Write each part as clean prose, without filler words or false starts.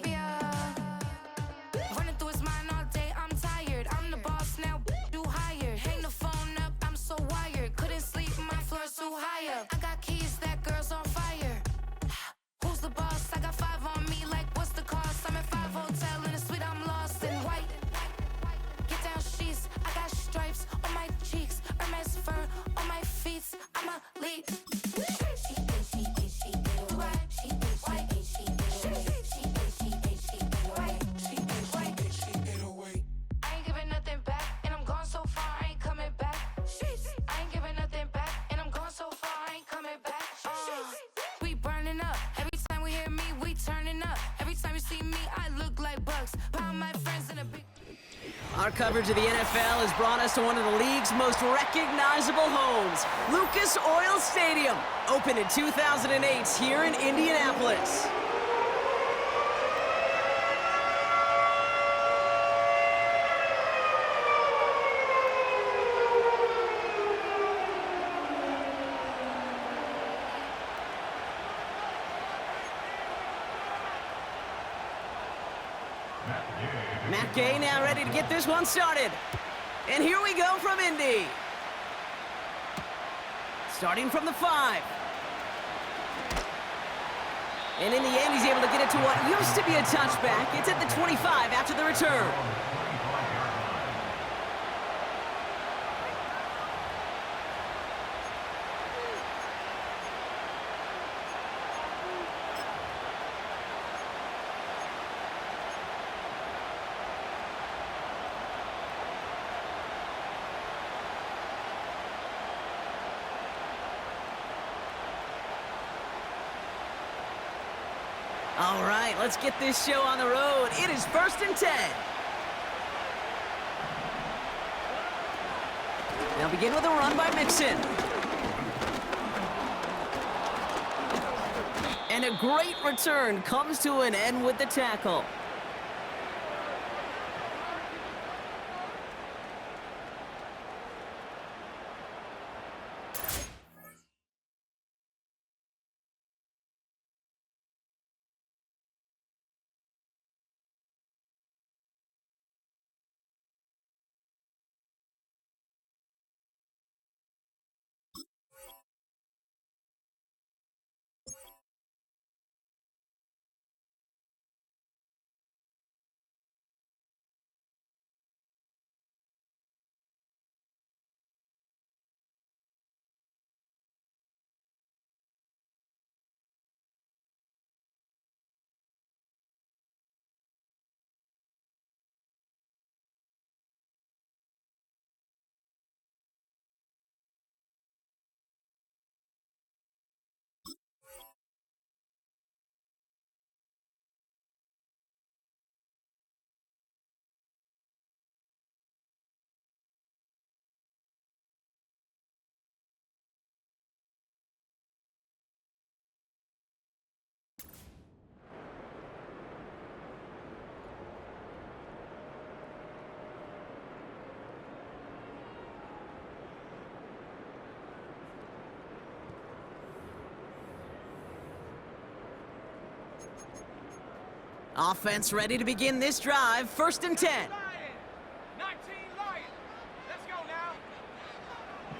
Yeah. Running through his mind all day, I'm tired. I'm the boss now, do higher. Hang the phone up, I'm so wired. Couldn't sleep, my floor's too high up. I got keys, that girl's on fire. Who's the boss? I got 5 on me, like what's the cost? I'm at 5 hotel in a suite, I'm lost in white. Get down sheets, I got stripes on my cheeks, Hermes fur on my feet. I'm a lead. I ain't giving nothing back, and I'm gone so far, I ain't coming back. I ain't giving nothing back, and I'm gone so far, I ain't coming back. We burning up. Every time we hear me, we turning up. Every time you see me, I look like bugs. Pound my friends in a big. Our coverage of the NFL has brought us to one of the league's most recognizable homes, Lucas Oil Stadium, opened in 2008 here in Indianapolis. Matt Gay now ready to get this one started. And here we go from Indy. Starting from the 5. And in the end, he's able to get it to what used to be a touchback. It's at the 25 after the return. All right, let's get this show on the road. It is 1st and 10. Now begin with a run by Mixon. And a great return comes to an end with the tackle. Offense ready to begin this drive. 1st and 10. 19 Lions. Let's go now.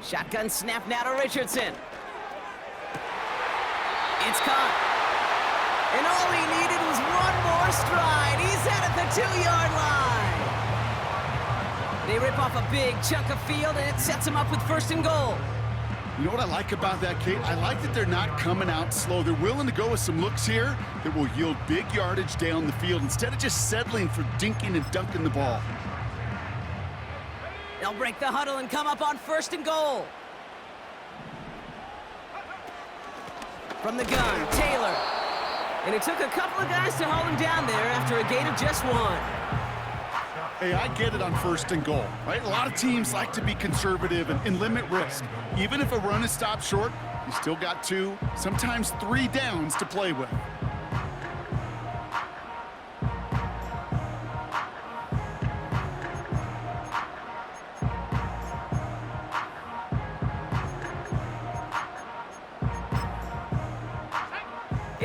Shotgun snap now to Richardson. It's caught. And all he needed was one more stride. He's at the 2-yard line. They rip off a big chunk of field, and it sets him up with 1st and goal. You know what I like about that, Kate? I like that they're not coming out slow. They're willing to go with some looks here that will yield big yardage down the field instead of just settling for dinking and dunking the ball. They'll break the huddle and come up on 1st and goal. From the gun, Taylor. And it took a couple of guys to hold him down there after a gain of just 1. Hey, I get it on 1st and goal, right? A lot of teams like to be conservative and limit risk. Even if a run is stopped short, you still got 2, sometimes 3 downs to play with.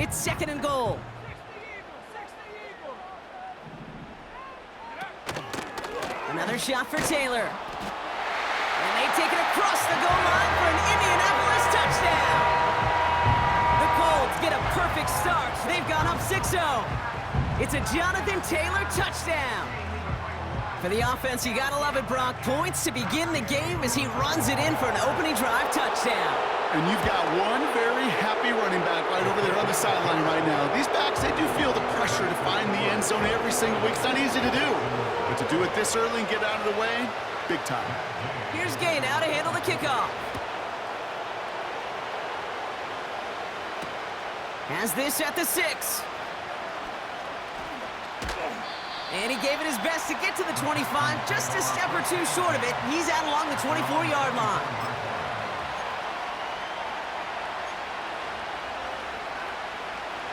It's 2nd and goal. 60 Eagles. Another shot for Taylor. And they take it across the goal line for an Indianapolis touchdown. The Colts get a perfect start. They've gone up 6-0. It's a Jonathan Taylor touchdown. For the offense, you gotta love it, Brock. Points to begin the game as he runs it in for an opening drive touchdown. And you've got one very happy running back right over there on the sideline right now. These backs, they do feel the pressure to find the end zone every single week. It's not easy to do. But to do it this early and get out of the way, big time. Here's Gay now to handle the kickoff. Has this at the 6. And he gave it his best to get to the 25, just a step or two short of it. He's out along the 24-yard line.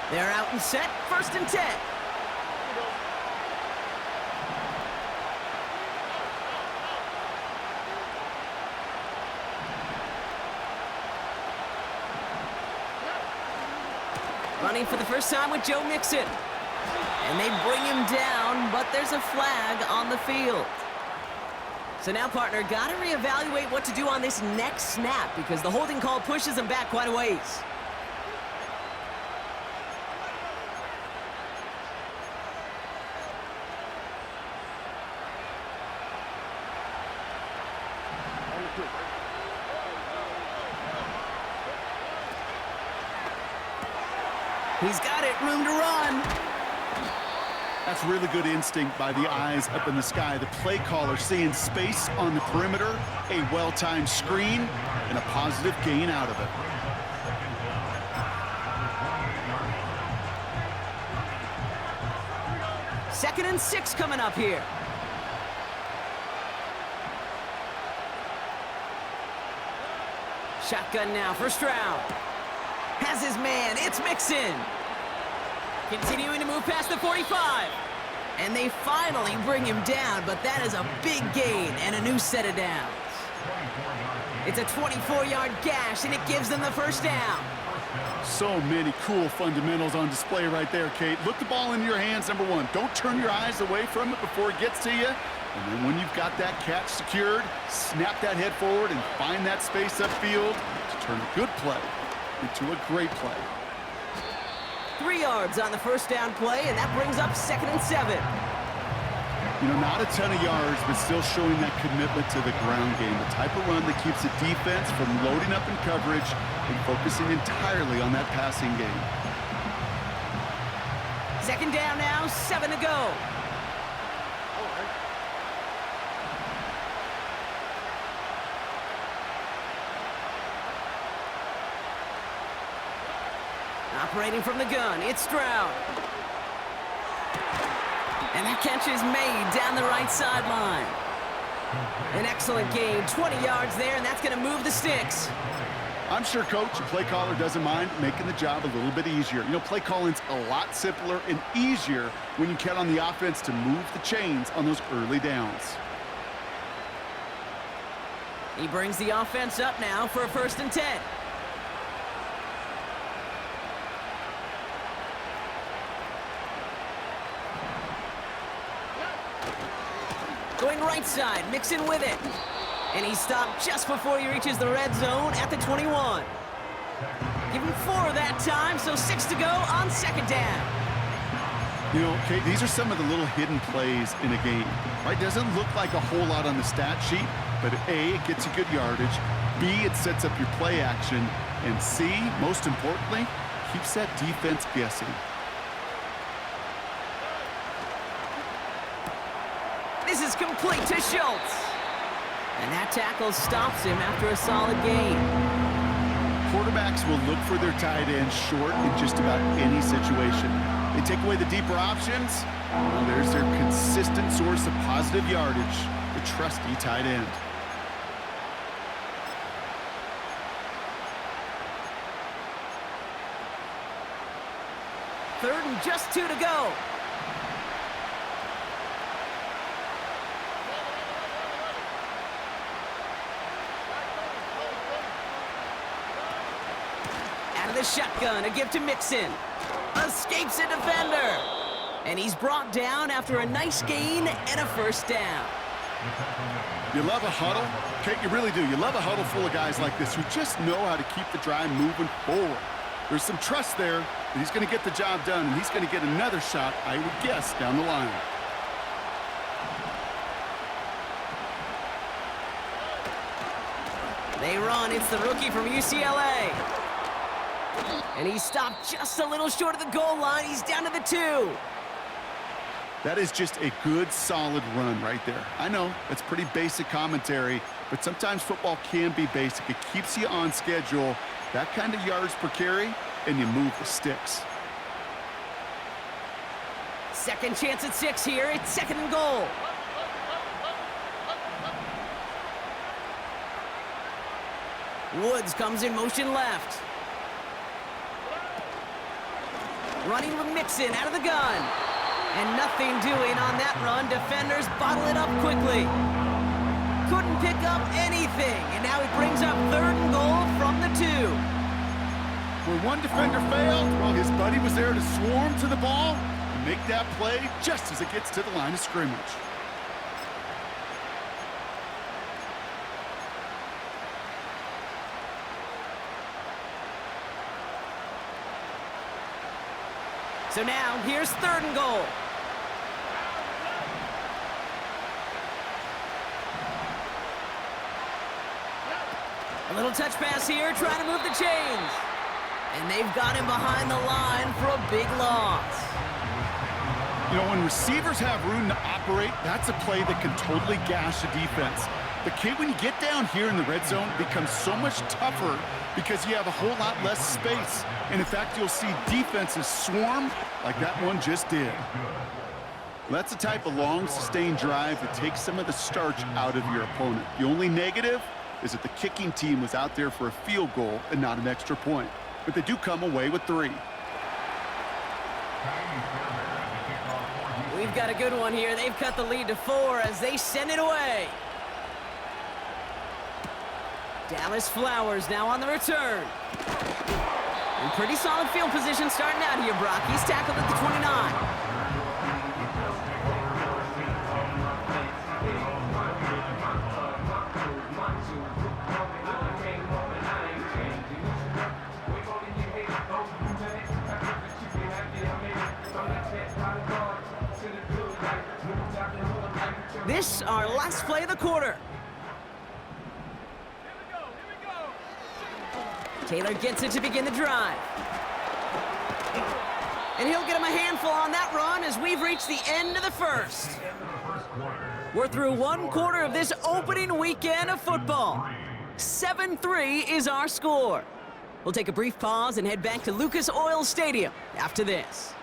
They're out and set, 1st and 10. Running for the first time with Joe Mixon. And they bring him down, but there's a flag on the field. So now, partner, got to reevaluate what to do on this next snap because the holding call pushes him back quite a ways. He's got it, room to run. That's really good instinct by the eyes up in the sky. The play caller seeing space on the perimeter, a well-timed screen, and a positive gain out of it. Second and 6 coming up here. Shotgun now, first round. Has his man, it's Mixon. Continuing to move past the 45. And they finally bring him down, but that is a big gain and a new set of downs. It's a 24-yard gash, and it gives them the first down. So many cool fundamentals on display right there, Kate. Look the ball into your hands, number one. Don't turn your eyes away from it before it gets to you. And then when you've got that catch secured, snap that head forward and find that space upfield to turn a good play into a great play. 3 yards on the first down play, and that brings up 2nd and 7. You know, not a ton of yards, but still showing that commitment to the ground game. The type of run that keeps the defense from loading up in coverage and focusing entirely on that passing game. 2nd down now, 7 to go. Operating from the gun, it's Stroud. And that catch is made down the right sideline. An excellent game, 20 yards there, and that's going to move the sticks. I'm sure Coach and play caller doesn't mind making the job a little bit easier. You know, play calling's a lot simpler and easier when you count on the offense to move the chains on those early downs. He brings the offense up now for a 1st and 10. Going right side, Mixon with it. And he stopped just before he reaches the red zone at the 21. Give him 4 that time, so 6 to go on 2nd down. You know, Kate, these are some of the little hidden plays in a game, right? Doesn't look like a whole lot on the stat sheet, but A, it gets you good yardage, B, it sets up your play action, and C, most importantly, keeps that defense guessing. This is complete to Schultz. And that tackle stops him after a solid gain. Quarterbacks will look for their tight end short in just about any situation. They take away the deeper options, well, there's their consistent source of positive yardage, the trusty tight end. Third and just 2 to go. Out of the shotgun, a give to Mixon. escapes a defender. And he's brought down after a nice gain and a first down. You love a huddle? Okay, you really do. You love a huddle full of guys like this who just know how to keep the drive moving forward. There's some trust there that he's going to get the job done, and he's going to get another shot, I would guess, down the line. They run. It's the rookie from UCLA. And he stopped just a little short of the goal line. He's down to the 2. That is just a good, solid run right there. I know, that's pretty basic commentary, but sometimes football can be basic. It keeps you on schedule, that kind of yards per carry, and you move the sticks. Second chance at 6 here. It's 2nd and goal. Woods comes in motion left. Running with Mixon out of the gun. And nothing doing on that run. Defenders bottle it up quickly. Couldn't pick up anything. And now he brings up 3rd and goal from the 2. Where one defender failed, well, his buddy was there to swarm to the ball and make that play just as it gets to the line of scrimmage. So now, here's 3rd and goal. A little touch pass here, trying to move the chains. And they've got him behind the line for a big loss. You know, when receivers have room to operate, that's a play that can totally gash a defense. The kid, when you get down here in the red zone, it becomes so much tougher because you have a whole lot less space. And in fact, you'll see defenses swarm like that one just did. That's the type of long, sustained drive that takes some of the starch out of your opponent. The only negative is that the kicking team was out there for a field goal and not an extra point. But they do come away with 3. We've got a good one here. They've cut the lead to 4 as they send it away. Dallas Flowers now on the return. In pretty solid field position starting out here, Brock. He's tackled at the 29. This, our last play of the quarter. Taylor gets it to begin the drive. And he'll get him a handful on that run as we've reached the end of the first. We're through 1 quarter of this opening weekend of football. 7-3 is our score. We'll take a brief pause and head back to Lucas Oil Stadium after this.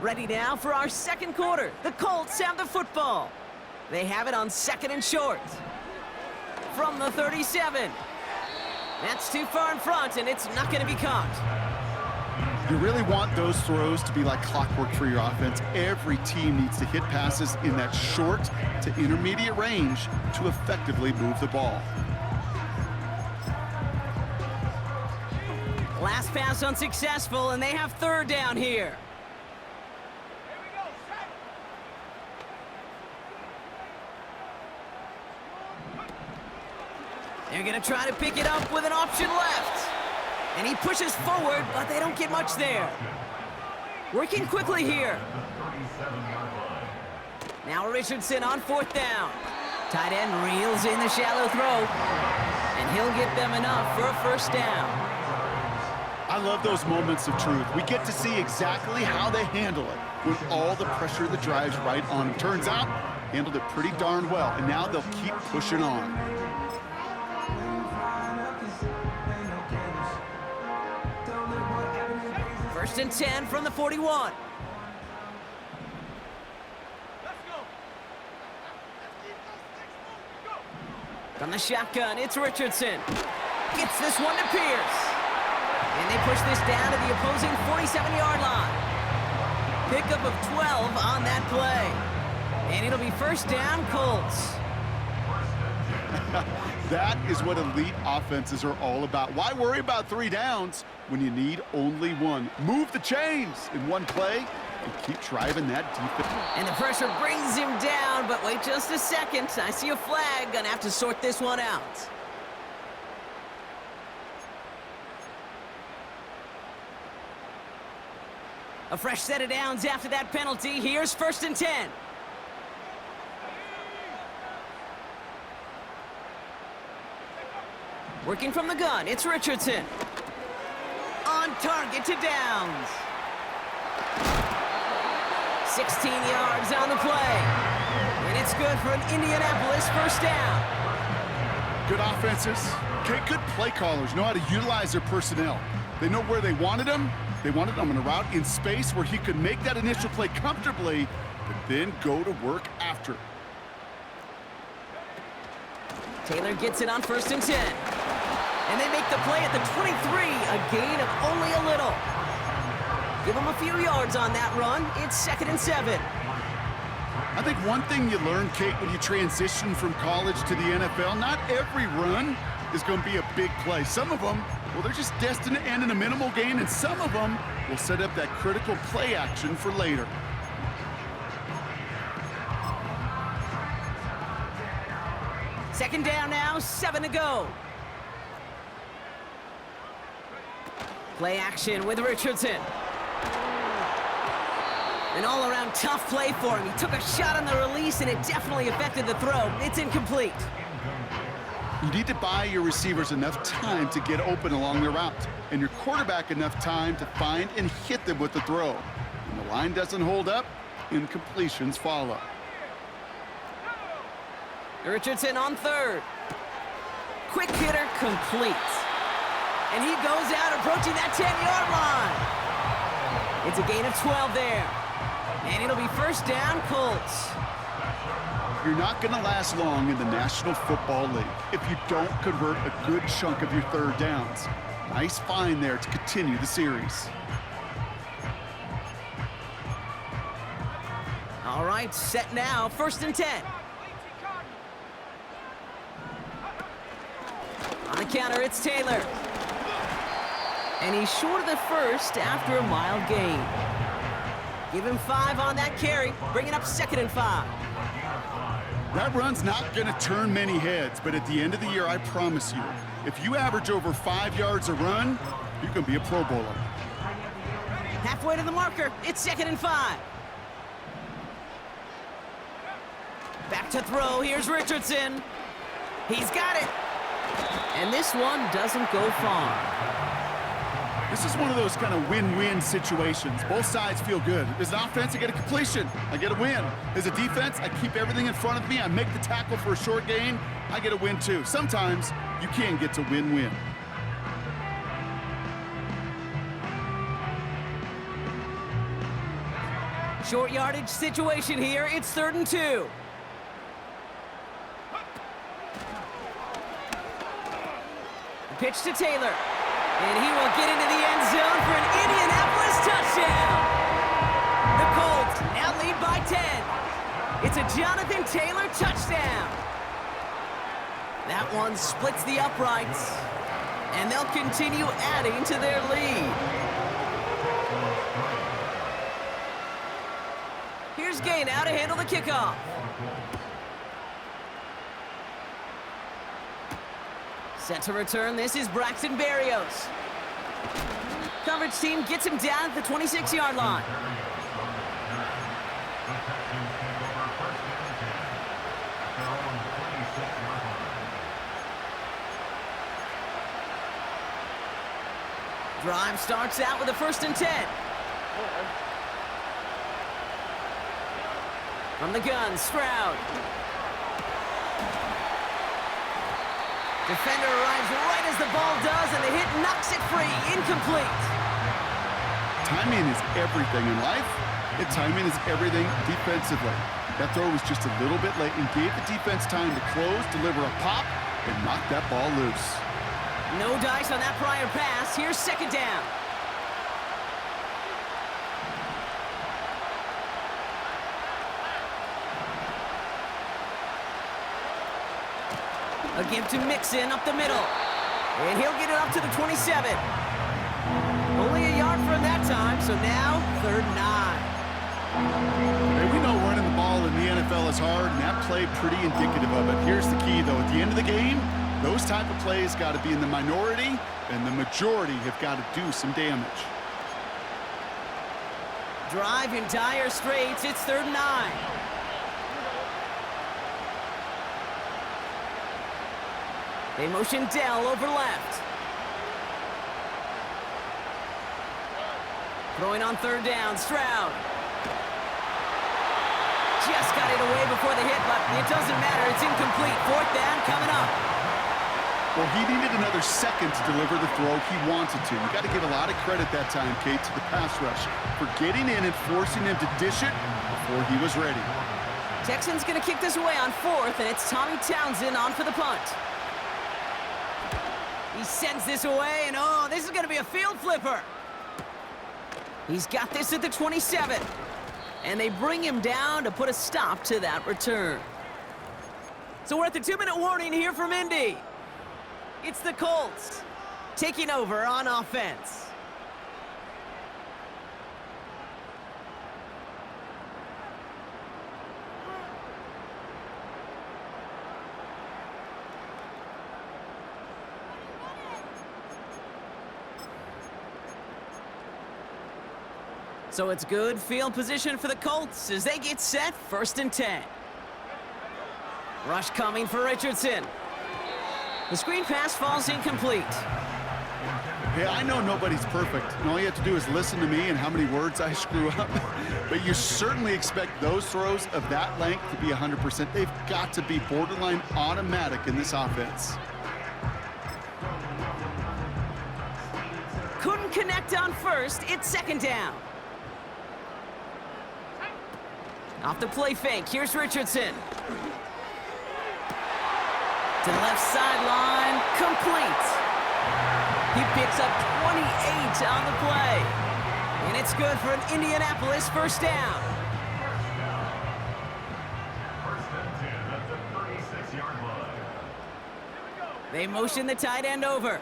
Ready now for our second quarter. The Colts have the football. They have it on 2nd and short. From the 37. That's too far in front, and it's not going to be caught. You really want those throws to be like clockwork for your offense. Every team needs to hit passes in that short to intermediate range to effectively move the ball. Last pass unsuccessful, and they have 3rd down here. They're going to try to pick it up with an option left. And he pushes forward, but they don't get much there. Working quickly here. Now Richardson on 4th down. Tight end reels in the shallow throw. And he'll get them enough for a first down. I love those moments of truth. We get to see exactly how they handle it with all the pressure that drives right on them. Turns out, handled it pretty darn well. And now they'll keep pushing on. 1st and 10 from the 41. From the shotgun, it's Richardson. Gets this one to Pierce. And they push this down to the opposing 47-yard line. Pickup of 12 on that play. And it'll be first down, Colts. That is what elite offenses are all about. Why worry about 3 downs when you need only 1? Move the chains in one play and keep driving that defense. And the pressure brings him down, but wait just a second. I see a flag. Gonna have to sort this one out. A fresh set of downs after that penalty. Here's first and 10. Working from the gun, it's Richardson. On target to Downs. 16 yards on the play. And it's good for an Indianapolis first down. Good offenses, okay, good play callers know how to utilize their personnel. They know where they wanted them. They wanted him on a route in space where he could make that initial play comfortably, but then go to work after. Taylor gets it on first and 10. And they make the play at the 23, a gain of only a little. Give him a few yards on that run. It's second and 7. I think one thing you learn, Kate, when you transition from college to the NFL, not every run is going to be a big play. Some of them, well, they're just destined to end in a minimal gain, and some of them will set up that critical play action for later. Second down now, 7 to go. Play action with Richardson. An all-around tough play for him. He took a shot on the release, and it definitely affected the throw. It's incomplete. You need to buy your receivers enough time to get open along their route, and your quarterback enough time to find and hit them with the throw. When the line doesn't hold up, incompletions follow. Richardson on third. Quick hitter complete. And he goes out approaching that 10-yard line. It's a gain of 12 there. And it'll be first down, Colts. You're not going to last long in the National Football League if you don't convert a good chunk of your third downs. Nice find there to continue the series. All right, set now, first and 10. On the counter, it's Taylor. And he's short of the first after a mild gain. Give him 5 on that carry, bringing up second and 5. That run's not going to turn many heads, but at the end of the year, I promise you, if you average over 5 yards a run, you're going to be a Pro Bowler. Halfway to the marker, it's second and 5. Back to throw, here's Richardson. He's got it. And this one doesn't go far. This is one of those kind of win-win situations. Both sides feel good. As an offense, I get a completion. I get a win. As a defense, I keep everything in front of me. I make the tackle for a short gain. I get a win, too. Sometimes you can get to win-win. Short yardage situation here. It's 3rd and 2. Pitch to Taylor. And he will get into the end zone for an Indianapolis touchdown. The Colts now lead by 10. It's a Jonathan Taylor touchdown. That one splits the uprights. And they'll continue adding to their lead. Here's Gay now to handle the kickoff. Set to return, this is Braxton Berrios. Coverage team gets him down at the 26-yard line. Drive starts out with a 1st and 10. From the gun, Stroud. Defender arrives right as the ball does, and the hit knocks it free. Incomplete. Timing is everything in life, and timing is everything defensively. That throw was just a little bit late and gave the defense time to close, deliver a pop, and knock that ball loose. No dice on that prior pass. Here's second down. A give to Mixon up the middle. And he'll get it up to the 27. Only a yard from that time, so now 3rd and 9. Hey, we know running the ball in the NFL is hard, and that play pretty indicative of it. Here's the key, though. At the end of the game, those type of plays got to be in the minority, and the majority have got to do some damage. Drive in dire straits. It's 3rd and 9. They motion Dell over left. Throwing on 3rd down, Stroud. Just got it away before the hit, but it doesn't matter. It's incomplete. 4th down coming up. Well, he needed another second to deliver the throw he wanted to. You got to give a lot of credit that time, Kate, to the pass rush for getting in and forcing him to dish it before he was ready. Texans going to kick this away on 4th, and it's Tommy Townsend on for the punt. He sends this away, and oh, this is going to be a field flipper. He's got this at the 27. And they bring him down to put a stop to that return. So we're at the 2-minute warning here from Indy. It's the Colts taking over on offense. So it's good field position for the Colts as they get set 1st and 10. Rush coming for Richardson. The screen pass falls incomplete. Hey, I know nobody's perfect, and all you have to do is listen to me and how many words I screw up. But you certainly expect those throws of that length to be 100%. They've got to be borderline automatic in this offense. Couldn't connect on 1st. It's 2nd down. Off the play fake, here's Richardson. To the left sideline, complete. He picks up 28 on the play. And it's good for an Indianapolis 1st down. They motion the tight end over.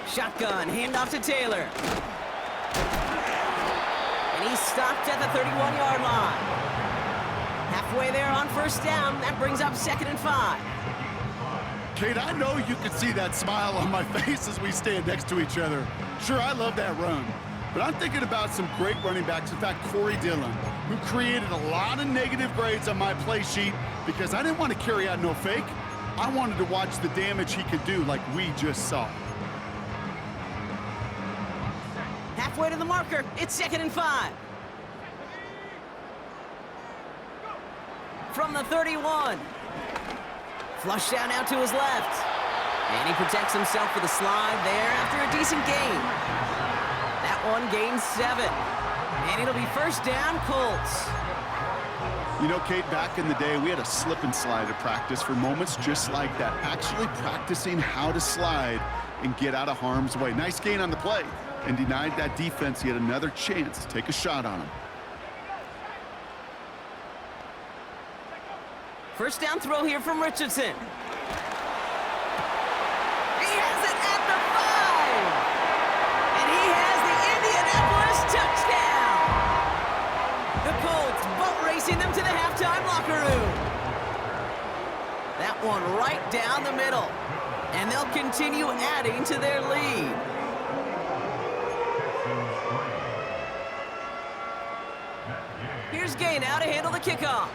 Shotgun, handoff to Taylor. And he's stopped at the 31-yard line. Halfway there on 1st down. That brings up 2nd and 5. Kate, I know you can see that smile on my face as we stand next to each other. Sure, I love that run. But I'm thinking about some great running backs. In fact, Corey Dillon, who created a lot of negative grades on my play sheet because I didn't want to carry out no fake. I wanted to watch the damage he could do like we just saw. Halfway to the marker, it's 2nd and 5. From the 31. Flush down out to his left. And he protects himself with a slide there after a decent gain. That one gains 7. And it'll be 1st down, Colts. You know, Kate, back in the day, we had a slip and slide at practice for moments just like that. Actually practicing how to slide and get out of harm's way. Nice gain on the play. And denied that defense yet another chance to take a shot on him. 1st down throw here from Richardson. He has it at the 5. And he has the Indianapolis touchdown. The Colts boat racing them to the halftime locker room. That one right down the middle. And they'll continue adding to their lead. Here's Gay now to handle the kickoff.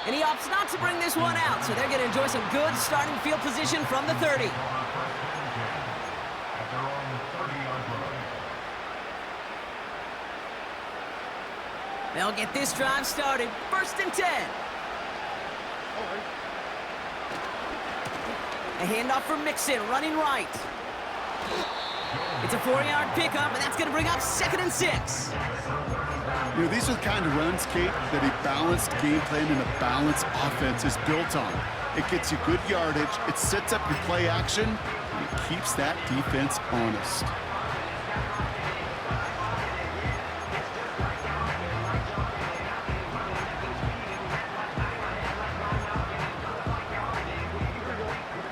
And he opts not to bring this one out, so they're going to enjoy some good starting field position from the 30. They'll get this drive started. 1st and 10. A handoff for Mixon, running right. It's a 4-yard pickup, and that's going to bring up 2nd and 6. You know, these are the kind of runs, Kate, that a balanced game plan and a balanced offense is built on. It gets you good yardage, it sets up your play action, and it keeps that defense honest.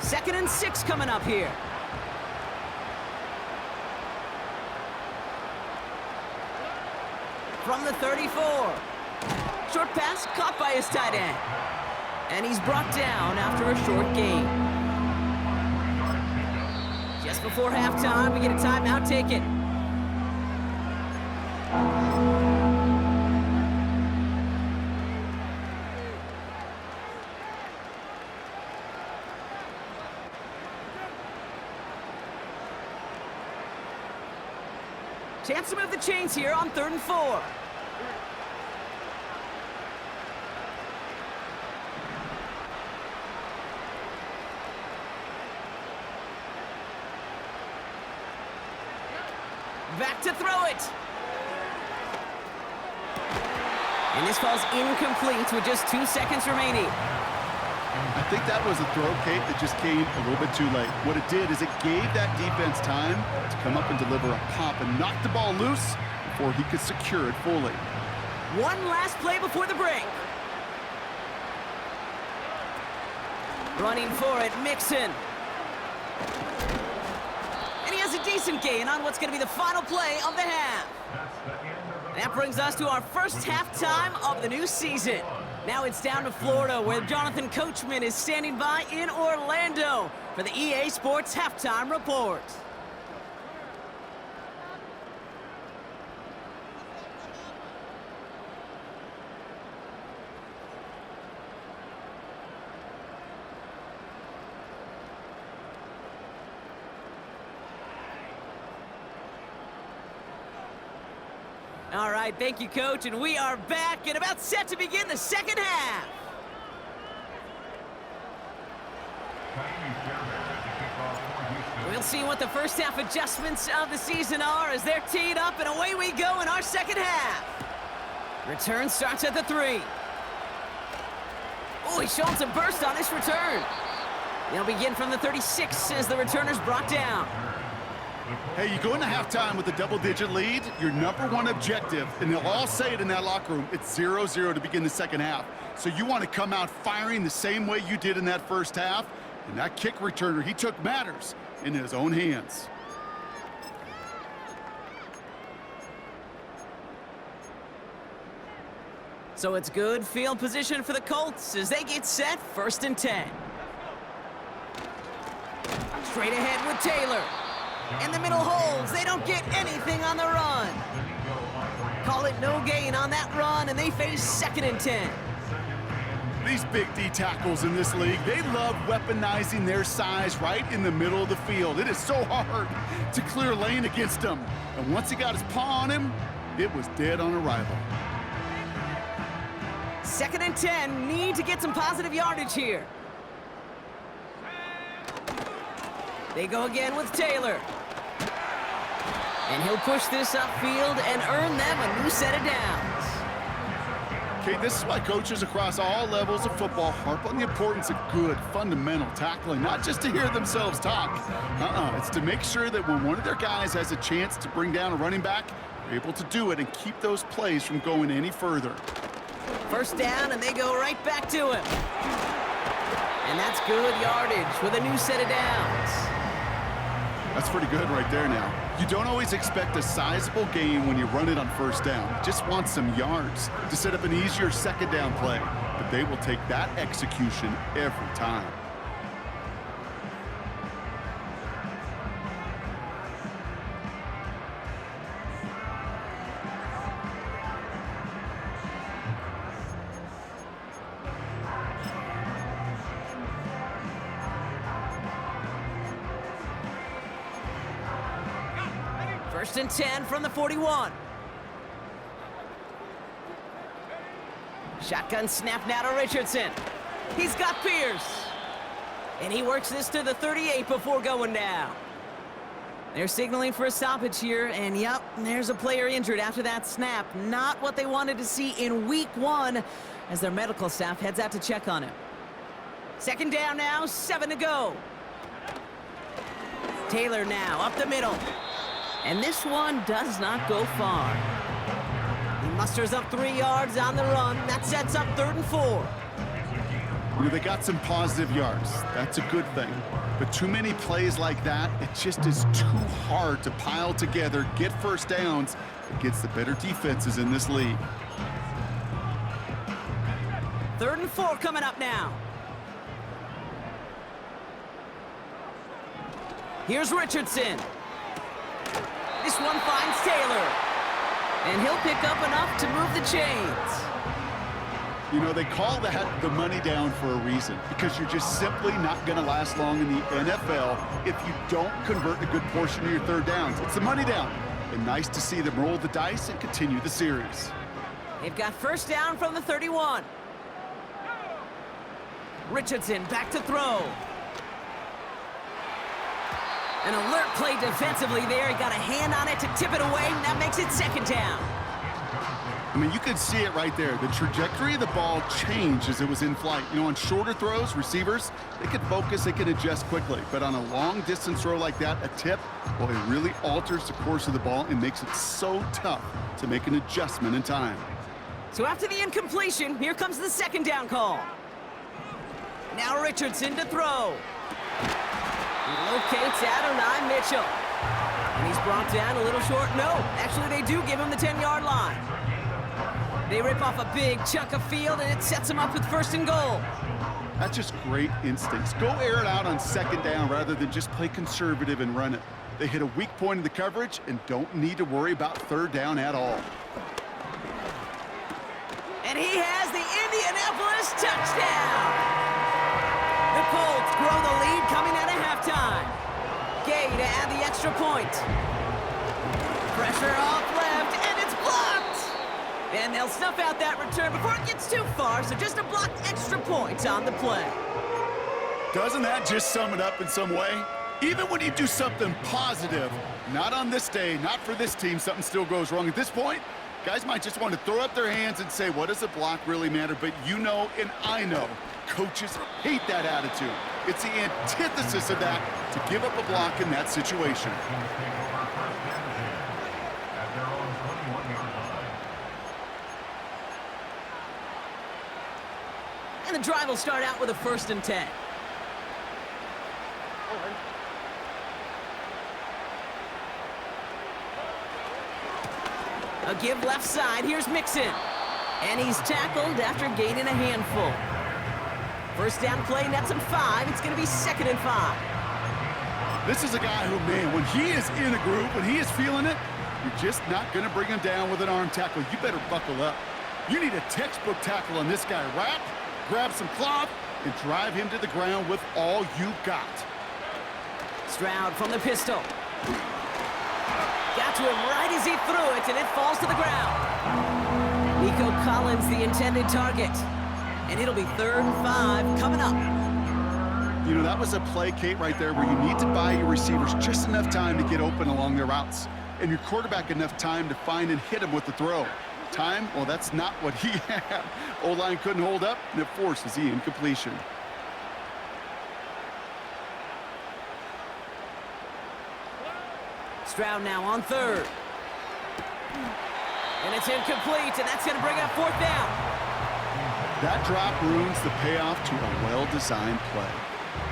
Second and 6 coming up here. From the 34. Short pass caught by his tight end. And he's brought down after a short gain. Just before halftime, we get a timeout taken. Chance to move the chains here on 3rd and 4. Back to throw it. And this falls incomplete with just 2 seconds remaining. I think that was a throw, Kate, that just came a little bit too late. What it did is it gave that defense time to come up and deliver a pop and knock the ball loose before he could secure it fully. One last play before the break. Running for it, Mixon. And he has a decent gain on what's going to be the final play of the half. That brings us to our first halftime of the new season. Now it's down to Florida, where Jonathan Coachman is standing by in Orlando for the EA Sports Halftime Report. All right, thank you, Coach, and we are back and about set to begin the second half. We'll see what the first half adjustments of the season are as they're teed up, and away we go in our second half. Return starts at the 3. Oh, he's showing some burst on this return. They'll begin from the 36 as the returner's brought down. Hey, you go into halftime with a double-digit lead, your #1 objective, and they'll all say it in that locker room, it's 0-0 to begin the second half. So you want to come out firing the same way you did in that first half, and that kick returner, he took matters in his own hands. So it's good field position for the Colts as they get set 1st and 10. Straight ahead with Taylor. In the middle holds, they don't get anything on the run. Call it no gain on that run, and they face 2nd and 10. These big D tackles in this league, they love weaponizing their size right in the middle of the field. It is so hard to clear lane against them. And once he got his paw on him, it was dead on arrival. 2nd and 10, need to get some positive yardage here. They go again with Taylor. And he'll push this upfield and earn them a new set of downs. Okay, this is why coaches across all levels of football harp on the importance of good, fundamental tackling, not just to hear themselves talk. It's to make sure that when one of their guys has a chance to bring down a running back, they're able to do it and keep those plays from going any further. 1st down, and they go right back to him. And that's good yardage with a new set of downs. That's pretty good right there now. You don't always expect a sizable gain when you run it on 1st down. You just want some yards to set up an easier 2nd down play. But they will take that execution every time. First and 10 from the 41. Shotgun snap now to Richardson. He's got Pierce. And he works this to the 38 before going down. They're signaling for a stoppage here, and yep, there's a player injured after that snap. Not what they wanted to see in week 1 as their medical staff heads out to check on him. Second down now, 7 to go. Taylor now up the middle. And this one does not go far. He musters up 3 yards on the run. That sets up 3rd and 4. You know, they got some positive yards. That's a good thing. But too many plays like that, it just is too hard to pile together, get first downs against the better defenses in this league. 3rd and 4 coming up now. Here's Richardson. This one finds Taylor. And he'll pick up enough to move the chains. You know, they call that the money down for a reason, because you're just simply not going to last long in the NFL if you don't convert a good portion of your 3rd downs. It's the money down. And nice to see them roll the dice and continue the series. They've got first down from the 31. Richardson back to throw. An alert play defensively there. He got a hand on it to tip it away, and that makes it 2nd down. I mean, you can see it right there. The trajectory of the ball changed as it was in flight. You know, on shorter throws, receivers, they can focus, they can adjust quickly. But on a long-distance throw like that, a tip, well, it really alters the course of the ball and makes it so tough to make an adjustment in time. So after the incompletion, here comes the 2nd down call. Now Richardson to throw. He locates Adonai Mitchell. And he's brought down a little short. No, actually they do give him the 10-yard line. They rip off a big chunk of field, and it sets them up with 1st and goal. That's just great instincts. Go air it out on 2nd down rather than just play conservative and run it. They hit a weak point in the coverage and don't need to worry about 3rd down at all. And he has the Indianapolis touchdown! The Colts grow the lead coming out of halftime. Gay to add the extra point. Pressure off left, and it's blocked! And they'll snuff out that return before it gets too far, so just a blocked extra point on the play. Doesn't that just sum it up in some way? Even when you do something positive, not on this day, not for this team, something still goes wrong. At this point, guys might just want to throw up their hands and say, what does a block really matter? But you know, and I know, coaches hate that attitude. It's the antithesis of that, to give up a block in that situation. And the drive will start out with a 1st and 10. A give left side. Here's Mixon. And he's tackled after gaining a handful. 1st down play, nets him 5. It's going to be 2nd and 5. This is a guy who, man, when he is in a group, when he is feeling it, you're just not going to bring him down with an arm tackle. You better buckle up. You need a textbook tackle on this guy. Wrap, grab some cloth, and drive him to the ground with all you got. Stroud from the pistol. Got to him right as he threw it, and it falls to the ground. Nico Collins, the intended target. And it'll be 3rd and 5 coming up. You know, that was a play, Kate, right there where you need to buy your receivers just enough time to get open along their routes. And your quarterback enough time to find and hit him with the throw. Time, well, that's not what he had. O-line couldn't hold up, and it forces the incompletion. Stroud now on 3rd. And it's incomplete, and that's going to bring up 4th down. That drop ruins the payoff to a well-designed play.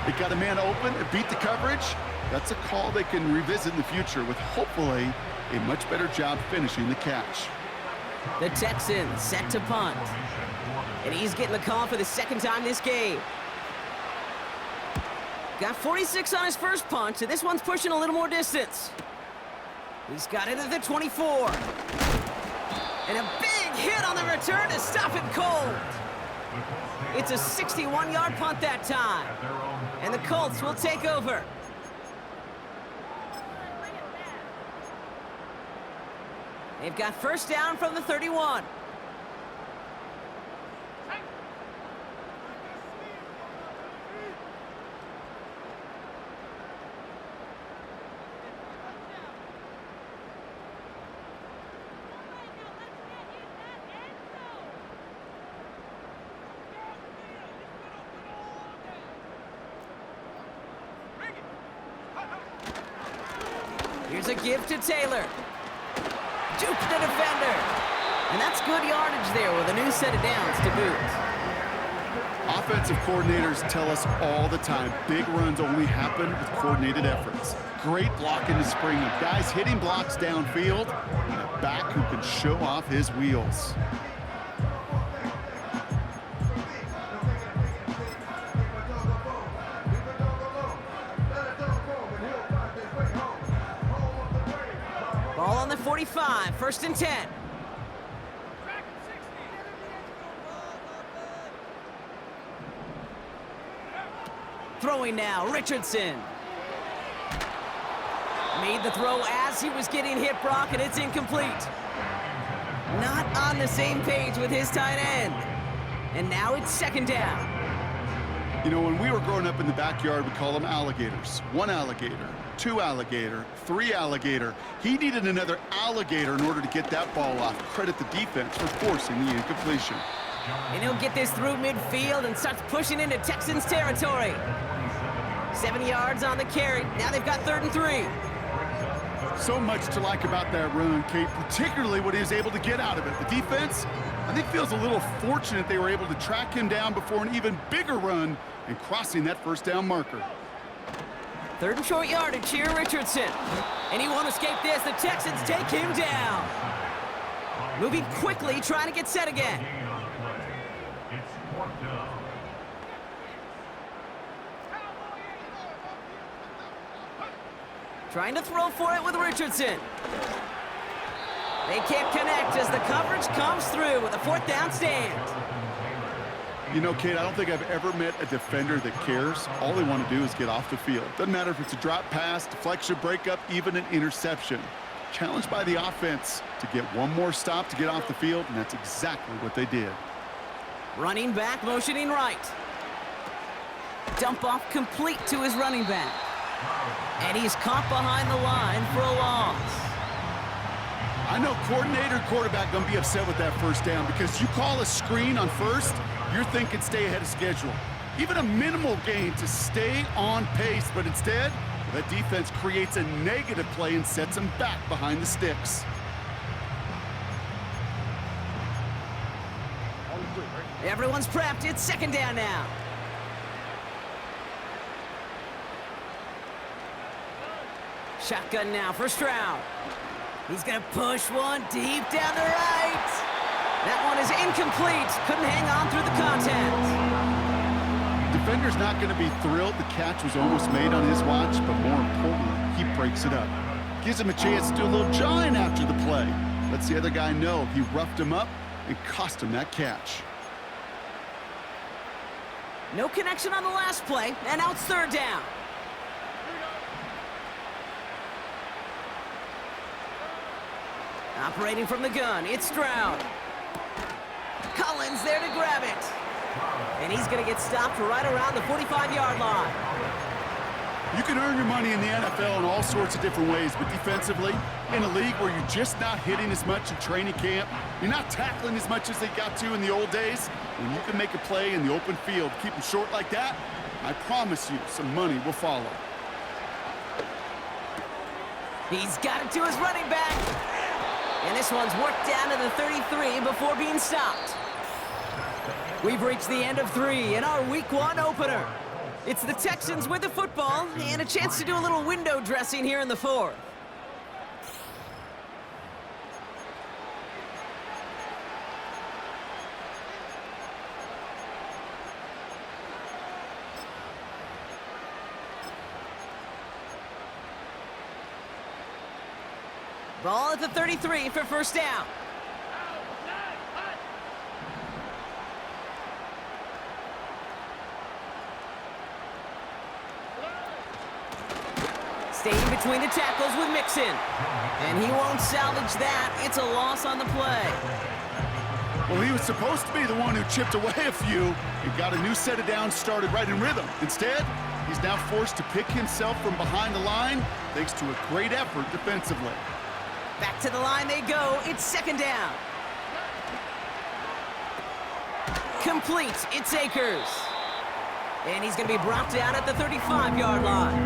It got a man open, it beat the coverage. That's a call they can revisit in the future with hopefully a much better job finishing the catch. The Texans set to punt. And he's getting the call for the 2nd time this game. Got 46 on his first punt, and this one's pushing a little more distance. He's got it at the 24. And a big hit on the return to stop it cold. It's a 61-yard punt that time. And the Colts will take over. They've got first down from the 31. Here's a give to Taylor. Juke the defender. And that's good yardage there with a new set of downs to boot. Offensive coordinators tell us all the time, big runs only happen with coordinated efforts. Great blocking this spring of guys hitting blocks downfield, and a back who can show off his wheels. Ball on the 45, 1st and 10. Throwing now, Richardson. Made the throw as he was getting hit, Brock, and it's incomplete. Not on the same page with his tight end. And now it's 2nd down. You know, when we were growing up in the backyard, we call them alligators. 1 alligator, 2 alligator, 3 alligator. He needed another alligator in order to get that ball off. Credit the defense for forcing the incompletion. And he'll get this through midfield and starts pushing into Texans territory. 7 yards on the carry. Now they've got 3rd and 3. So much to like about that run, Kate, particularly what he was able to get out of it. The defense, I think, feels a little fortunate they were able to track him down before an even bigger run and crossing that 1st down marker. 3rd and short yardage here, Richardson. And he won't escape this. The Texans take him down. Moving quickly, trying to get set again. Trying to throw for it with Richardson. They can't connect as the coverage comes through with a 4th down stand. You know, Kate, I don't think I've ever met a defender that cares. All they want to do is get off the field. Doesn't matter if it's a drop pass, deflection, breakup, even an interception. Challenged by the offense to get one more stop to get off the field, and that's exactly what they did. Running back, motioning right. Dump off complete to his running back. And he's caught behind the line for a loss. I know coordinator and quarterback going to be upset with that 1st down because you call a screen on 1st, you're thinking stay ahead of schedule. Even a minimal gain to stay on pace, but instead, the defense creates a negative play and sets them back behind the sticks. Everyone's prepped. It's 2nd down now. Shotgun now for Stroud. He's going to push one deep down the right. That one is incomplete. Couldn't hang on through the contact. Defender's not going to be thrilled the catch was almost made on his watch, but more importantly, he breaks it up. Gives him a chance to do a little jawing after the play. Lets the other guy know he roughed him up and cost him that catch. No connection on the last play, and now it's 3rd down. Operating from the gun, it's Stroud. Collins there to grab it. And he's going to get stopped right around the 45-yard line. You can earn your money in the NFL in all sorts of different ways, but defensively, in a league where you're just not hitting as much in training camp, you're not tackling as much as they got to in the old days, when you can make a play in the open field, keep them short like that, I promise you some money will follow. He's got it to his running back. And this one's worked down to the 33 before being stopped. We've reached the end of 3 in our Week 1 opener. It's the Texans with the football and a chance to do a little window dressing here in the 4th. Ball at the 33 for 1st down. Staying between the tackles with Mixon. And he won't salvage that. It's a loss on the play. Well, he was supposed to be the one who chipped away a few and got a new set of downs started right in rhythm. Instead, he's now forced to pick himself from behind the line thanks to a great effort defensively. Back to the line they go. It's 2nd down. Complete. It's Akers. And he's going to be brought down at the 35-yard line.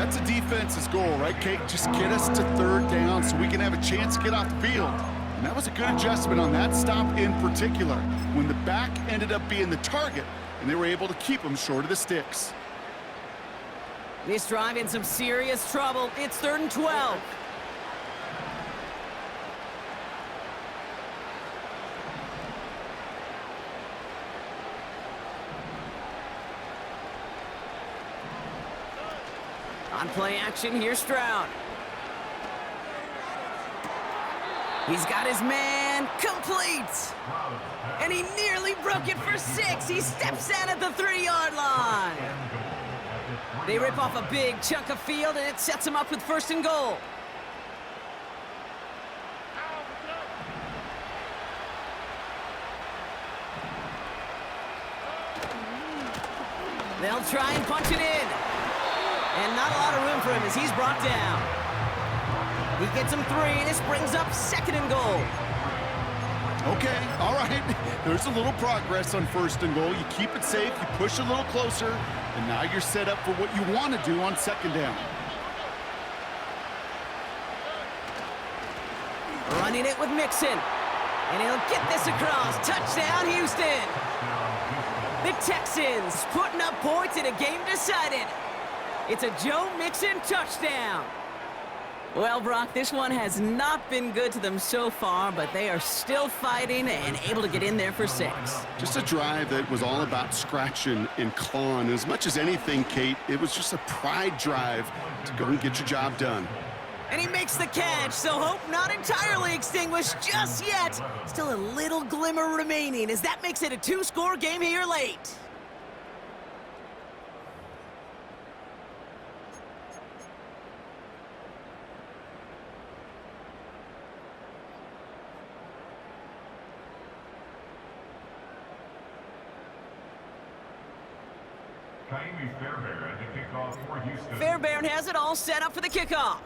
That's a defense's goal, right, Kate? Just get us to third down so we can have a chance to get off the field. And that was a good adjustment on that stop in particular, when the back ended up being the target, and they were able to keep him short of the sticks. This drive in some serious trouble. It's 3rd and 12. On play action, here's Stroud. He's got his man complete. And he nearly broke it for 6. He steps out at the 3-yard line. They rip off a big chunk of field, and it sets him up with 1st and goal. They'll try and punch it in. And not a lot of room for him as he's brought down. He gets him 3, and this brings up 2nd and goal. Okay, all right. There's a little progress on 1st and goal. You keep it safe, you push a little closer, and now you're set up for what you want to do on 2nd down. Running it with Mixon. And he'll get this across. Touchdown, Houston. The Texans putting up points in a game decided. It's a Joe Mixon touchdown. Well, Brock, this one has not been good to them so far, but they are still fighting and able to get in there for 6. Just a drive that was all about scratching and clawing. As much as anything, Kate, it was just a pride drive to go and get your job done. And he makes the catch, so hope not entirely extinguished just yet. Still a little glimmer remaining as that makes it a 2-score game here late. Fairbairn has it all set up for the kickoff.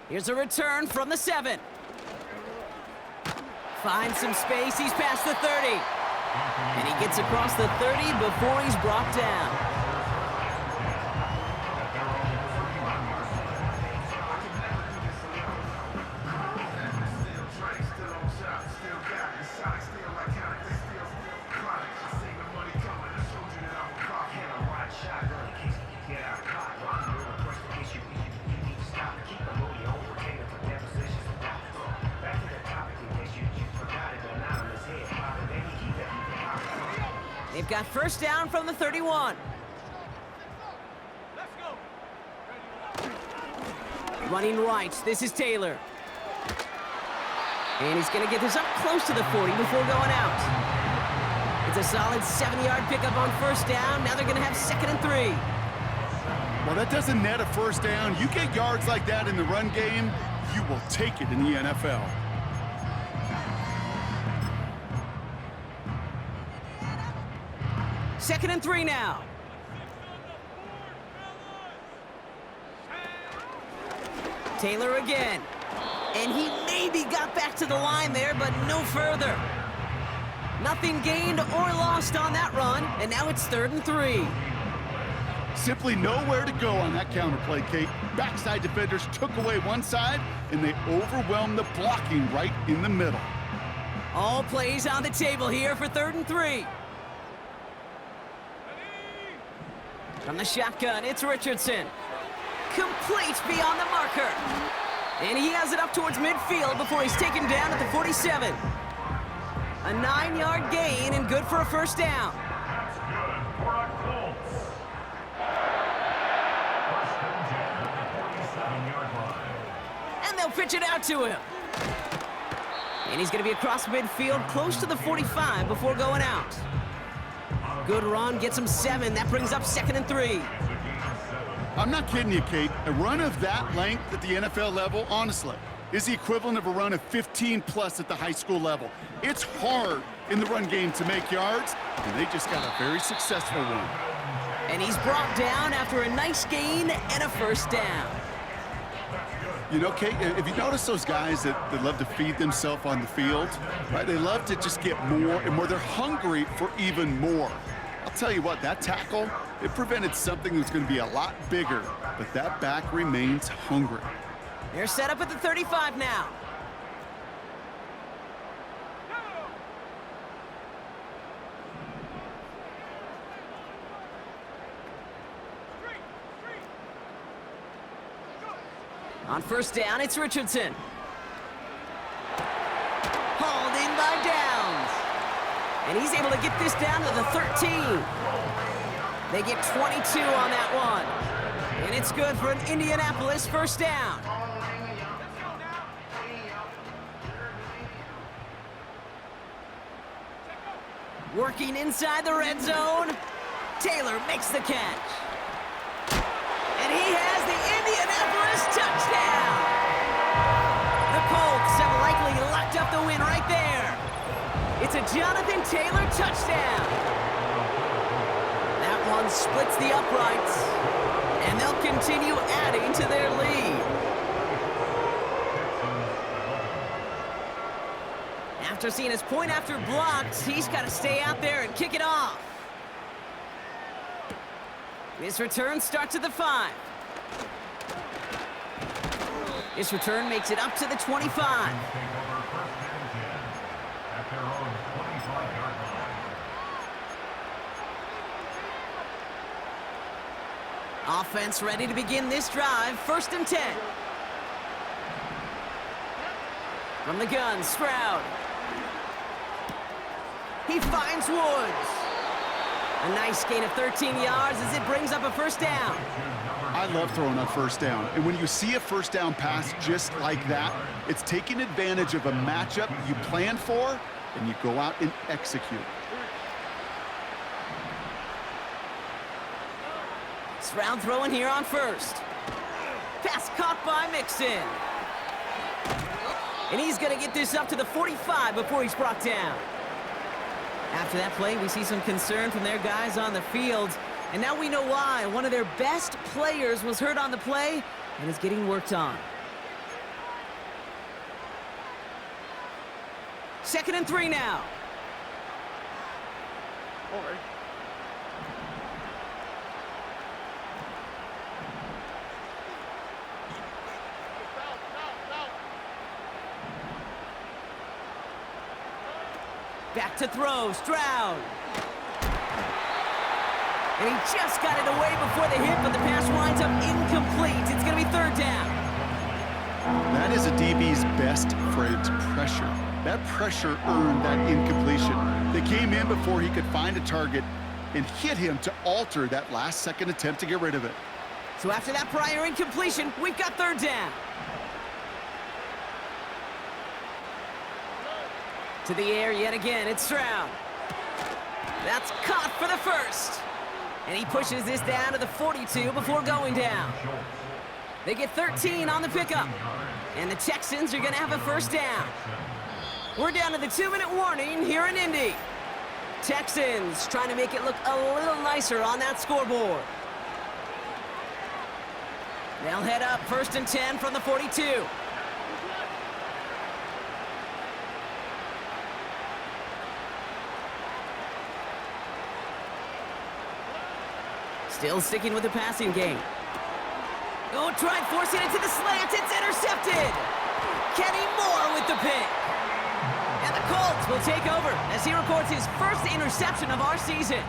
Here's a return from the 7. Finds some space, he's past the 30. And he gets across the 30 before he's brought down. They've got 1st down from the 31. Let's go. Running right, this is Taylor. And he's going to get this up close to the 40 before going out. It's a solid 7-yard pickup on 1st down. Now they're going to have 2nd and 3. Well, that doesn't net a 1st down. You get yards like that in the run game, you will take it in the NFL. Second and 3 now. Taylor again. And he maybe got back to the line there, but no further. Nothing gained or lost on that run, and now it's 3rd and 3. Simply nowhere to go on that counterplay, Kate. Backside defenders took away one side, and they overwhelmed the blocking right in the middle. All plays on the table here for 3rd and 3. From the shotgun, it's Richardson. Complete beyond the marker. And he has it up towards midfield before he's taken down at the 47. A 9-yard gain and good for a 1st down. And they'll pitch it out to him. And he's going to be across midfield close to the 45 before going out. Good run, gets him 7. That brings up 2nd and 3. I'm not kidding you, Kate. A run of that length at the NFL level, honestly, is the equivalent of a run of 15+ at the high school level. It's hard in the run game to make yards, and they just got a very successful one. And he's brought down after a nice gain and a 1st down. You know, Kate, if you notice those guys that love to feed themselves on the field, right? They love to just get more and more. They're hungry for even more. I'll tell you what, that tackle, it prevented something that's going to be a lot bigger, but that back remains hungry. They're set up at the 35 now. On first down, it's Richardson. Hauled in by Downs. And he's able to get this down to the 13. They get 22 on that one. And it's good for an Indianapolis first down. Working inside the red zone. Taylor makes the catch. And he has the Indianapolis touchdown. The Colts have likely locked up the win right there. It's a Jonathan Taylor touchdown. That one splits the uprights, and they'll continue adding to their lead. After seeing his point after blocked, he's got to stay out there and kick it off. This return starts at the 5. This return makes it up to the 25. Offense ready to begin this drive. First and 10. From the gun, Stroud. He finds Woods. A nice gain of 13 yards as it brings up a first down. I love throwing on first down. And when you see a first down pass just like that, it's taking advantage of a matchup you planned for, and you go out and execute. Stroud throwing here on first. Pass caught by Mixon. And he's going to get this up to the 45 before he's brought down. After that play, we see some concern from their guys on the field. And now we know why. One of their best players was hurt on the play and is getting worked on. Second and 3 now. All right. Back to throw, Stroud. And he just got it away before the hit, but the pass winds up incomplete. It's going to be third down. That is a DB's best friend, pressure. That pressure earned that incompletion. They came in before he could find a target and hit him to alter that last-second attempt to get rid of it. So after that prior incompletion, we've got third down. To the air yet again, it's Stroud. That's caught for the first. And he pushes this down to the 42 before going down. They get 13 on the pickup. And the Texans are going to have a first down. We're down to the 2-minute warning here in Indy. Texans trying to make it look a little nicer on that scoreboard. They'll head up first and 10 from the 42. Still sticking with the passing game. Oh, tried forcing it to the slant. It's intercepted. Kenny Moore with the pick. And the Colts will take over as he records his first interception of our season.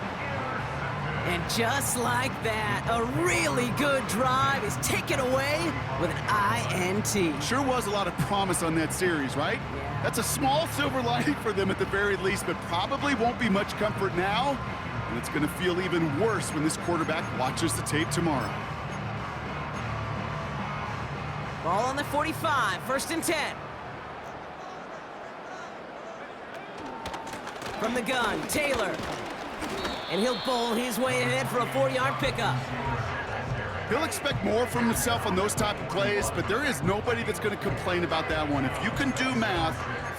And just like that, a really good drive is taken away with an INT. Sure was a lot of promise on that series, right? Yeah. That's a small silver lining for them at the very least, but probably won't be much comfort now. And it's going to feel even worse when this quarterback watches the tape tomorrow. Ball on the 45, first and 10. From the gun, Taylor. And he'll bowl his way ahead for a 4-yard pickup. He'll expect more from himself on those type of plays, but there is nobody that's going to complain about that one. If you can do math,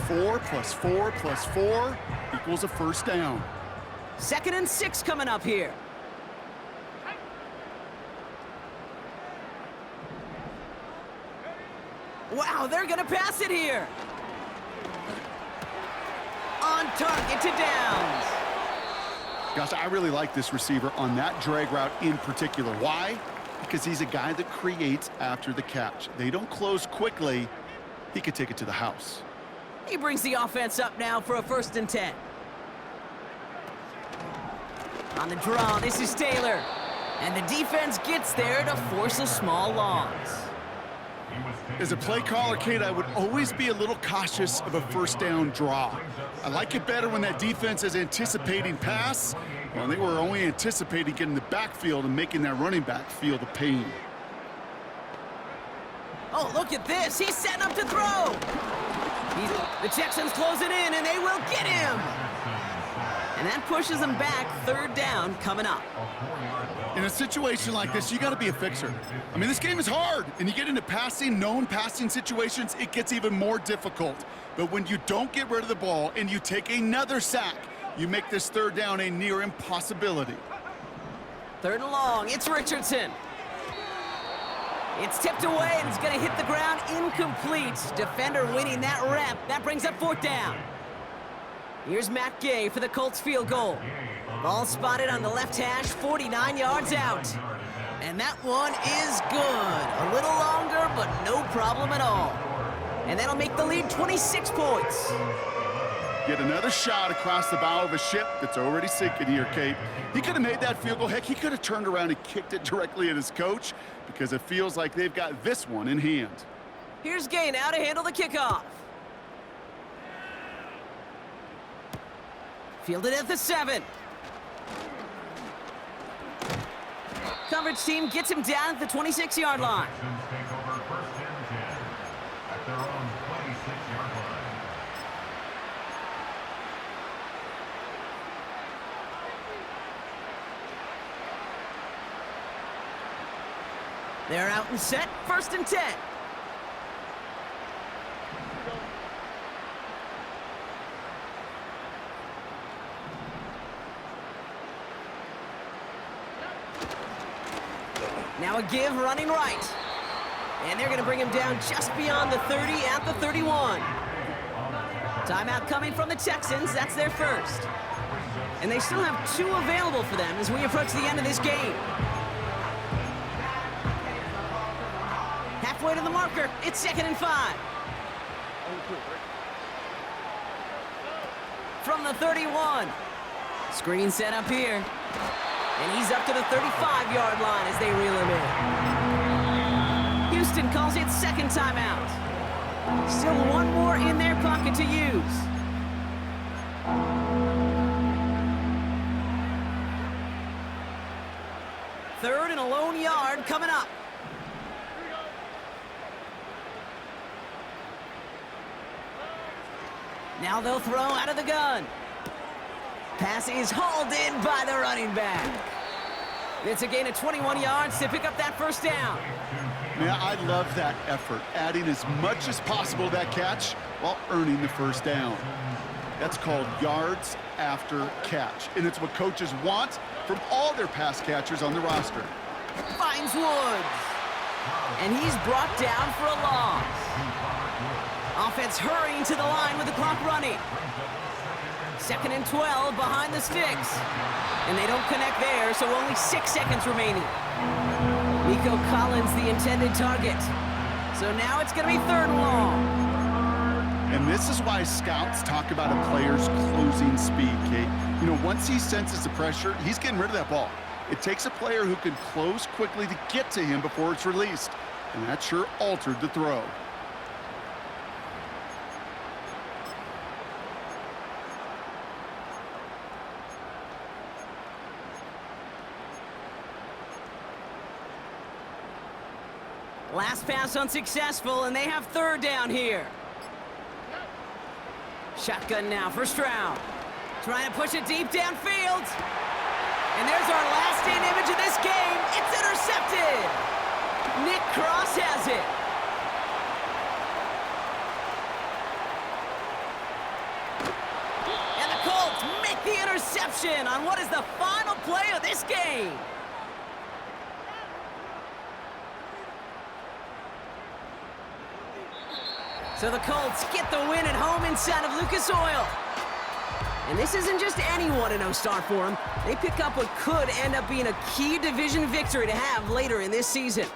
4 plus 4 plus 4 equals a first down. Second and 6 coming up here. Wow, they're going to pass it here. On target to Downs. Gosh, I really like this receiver on that drag route in particular. Why? Because he's a guy that creates after the catch. They don't close quickly. He could take it to the house. He brings the offense up now for a 1st and 10. On the draw, this is Taylor. And the defense gets there to force a small loss. As a play caller, Kate, I would always be a little cautious of a 1st down draw. I like it better when that defense is anticipating pass. Well, they were only anticipating getting the backfield and making that running back feel the pain. Oh, look at this. He's setting up to throw. The Texans closing in, and they will get him. And that pushes them back. 3rd down coming up. In a situation like this, you got to be a fixer. I mean, this game is hard, and you get into known passing situations, it gets even more difficult. But when you don't get rid of the ball and you take another sack, you make this 3rd down a near impossibility. 3rd and long, it's Richardson. It's tipped away, and it's going to hit the ground incomplete. Defender winning that rep. That brings up 4th down. Here's Matt Gay for the Colts field goal. Ball spotted on the left hash, 49 yards out. And that one is good. A little longer, but no problem at all. And that'll make the lead 26 points. Get another shot across the bow of a ship that's already sinking here, Kate. He could have made that field goal. Heck, he could have turned around and kicked it directly at his coach because it feels like they've got this one in hand. Here's Gay now to handle the kickoff. Fielded at the 7. Coverage team gets him down at the 26-yard line. They're out and set, 1st and 10. Now a give running right. And they're going to bring him down just beyond the 30 at the 31. Timeout coming from the Texans. That's their 1st. And they still have 2 available for them as we approach the end of this game. Halfway to the marker. It's 2nd and 5. From the 31. Screen set up here. And he's up to the 35-yard line as they reel him in. Houston calls it 2nd timeout. Still 1 more in their pocket to use. Third and a lone yard coming up. Now they'll throw out of the gun. Pass is hauled in by the running back. It's a gain of 21 yards to pick up that 1st down. Yeah, I love that effort, adding as much as possible to that catch while earning the 1st down. That's called yards after catch, and it's what coaches want from all their pass catchers on the roster. Finds Woods. And he's brought down for a loss. Offense hurrying to the line with the clock running. 2nd and 12 behind the sticks. And they don't connect there, so only 6 seconds remaining. Nico Collins, the intended target. So now it's going to be 3rd and long. And this is why scouts talk about a player's closing speed, Kate. You know, once he senses the pressure, he's getting rid of that ball. It takes a player who can close quickly to get to him before it's released. And that sure altered the throw. Last pass unsuccessful, and they have 3rd down here. Shotgun now for Stroud. Trying to push it deep downfield. And there's our last-in image of this game. It's intercepted. Nick Cross has it. And the Colts make the interception on what is the final play of this game. So the Colts get the win at home inside of Lucas Oil. And this isn't just any 1-0 start for them. They pick up what could end up being a key division victory to have later in this season.